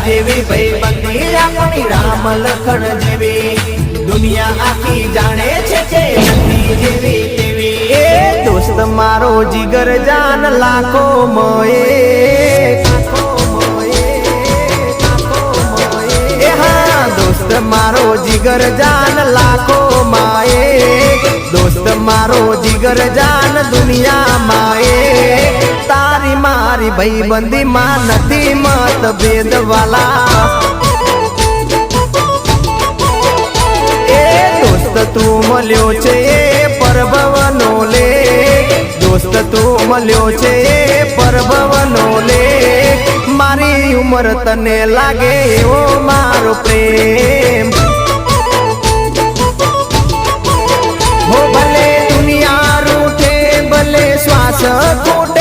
જેવી ભાઈબંધી આપણી રામ લખણ જેવી દુનિયા આખી જાણે છે કે નથી જેવી તેવી એ દોસ્ત મારો જીગર જાન લાખો મોએ એ હા દોસ્ત મારો જીગર જાન લાખો માએ દોસ્ત મારો જીગર જાન દુનિયા માએ તારી મારી ભાઈબંધી માં નથી મતભેદ વાલા એ દોસ્ત તું મળ્યો છે પરભવનો લે દોસ્ત તું મળ્યો છે પરભવનો લે મારી ઉંમર તને લાગે એવો મારો પ્રેમ હો ભલે દુનિયા રૂઠે ભલે શ્વાસ ખોટે